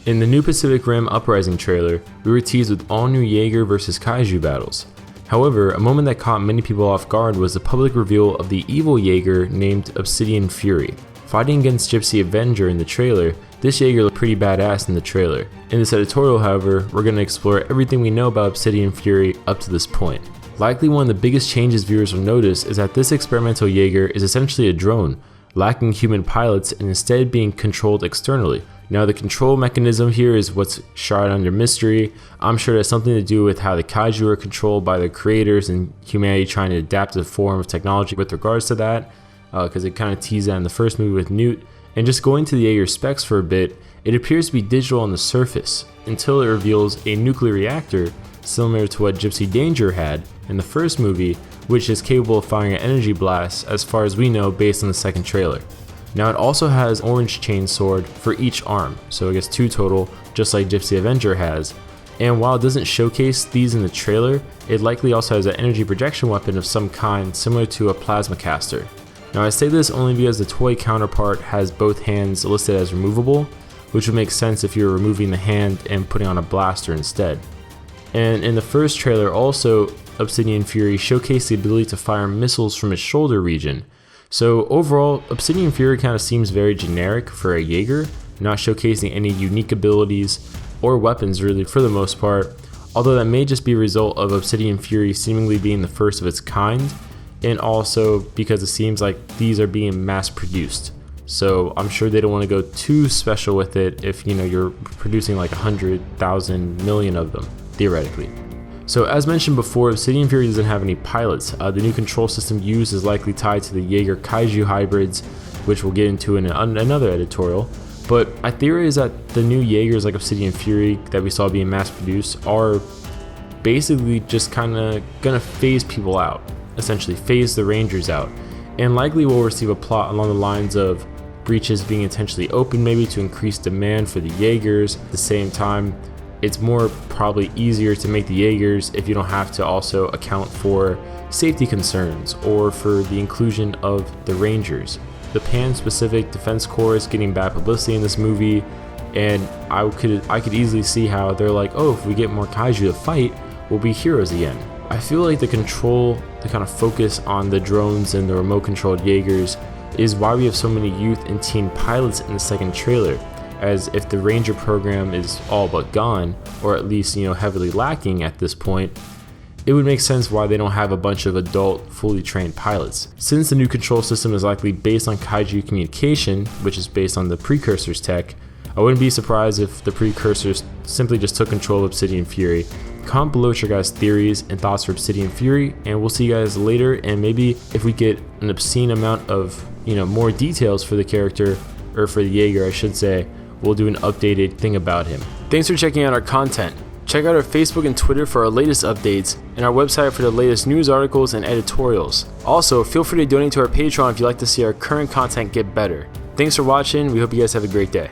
In the new Pacific Rim Uprising trailer, we were teased with all new Jaeger vs Kaiju battles. However, a moment that caught many people off guard was the public reveal of the evil Jaeger named Obsidian Fury. Fighting against Gypsy Avenger in the trailer, this Jaeger looked pretty badass in the trailer. In this editorial, however, we're going to explore everything we know about Obsidian Fury up to this point. Likely one of the biggest changes viewers will notice is that this experimental Jaeger is essentially a drone, lacking human pilots and instead being controlled externally. Now the control mechanism here is what's shrouded under mystery. I'm sure it has something to do with how the Kaiju are controlled by their creators and humanity trying to adapt to the form of technology with regards to that, because it kind of teased that in the first movie with Newt. And just going to the Jaeger specs for a bit, it appears to be digital on the surface until it reveals a nuclear reactor similar to what Gypsy Danger had in the first movie, which is capable of firing an energy blast as far as we know based on the second trailer. Now it also has orange chain sword for each arm, so I guess 2 total, just like Gypsy Avenger has. And while it doesn't showcase these in the trailer, it likely also has an energy projection weapon of some kind similar to a plasma caster. Now I say this only because the toy counterpart has both hands listed as removable, which would make sense if you were removing the hand and putting on a blaster instead. And in the first trailer also, Obsidian Fury showcased the ability to fire missiles from its shoulder region. So overall, Obsidian Fury kind of seems very generic for a Jaeger, not showcasing any unique abilities or weapons really for the most part, although that may just be a result of Obsidian Fury seemingly being the first of its kind, and also because it seems like these are being mass produced. So I'm sure they don't want to go too special with it if you're producing like 100,000 million of them, theoretically. So as mentioned before, Obsidian Fury doesn't have any pilots. The new control system used is likely tied to the Jaeger Kaiju hybrids, which we'll get into in another editorial. But I theorize that the new Jaegers like Obsidian Fury that we saw being mass produced are basically just kind of gonna phase people out, essentially phase the Rangers out, and likely will receive a plot along the lines of breaches being intentionally opened maybe to increase demand for the Jaegers. At the same time, it's more probably easier to make the Jaegers if you don't have to also account for safety concerns or for the inclusion of the Rangers. The Pan-Pacific Defense Corps is getting bad publicity in this movie, and I could easily see how they're like, oh, if we get more Kaiju to fight, we'll be heroes again. I feel like the kind of focus on the drones and the remote-controlled Jaegers is why we have so many youth and teen pilots in the second trailer, as if the Ranger program is all but gone, or at least heavily lacking at this point, it would make sense why they don't have a bunch of adult, fully trained pilots. Since the new control system is likely based on Kaiju communication, which is based on the Precursors tech, I wouldn't be surprised if the Precursors simply just took control of Obsidian Fury. Comment below with your guys' theories and thoughts for Obsidian Fury, and we'll see you guys later, and maybe if we get an obscene amount of more details for the character, or for the Jaeger I should say, we'll do an updated thing about him. Thanks for checking out our content. Check out our Facebook and Twitter for our latest updates, and our website for the latest news articles and editorials. Also, feel free to donate to our Patreon if you'd like to see our current content get better. Thanks for watching, we hope you guys have a great day.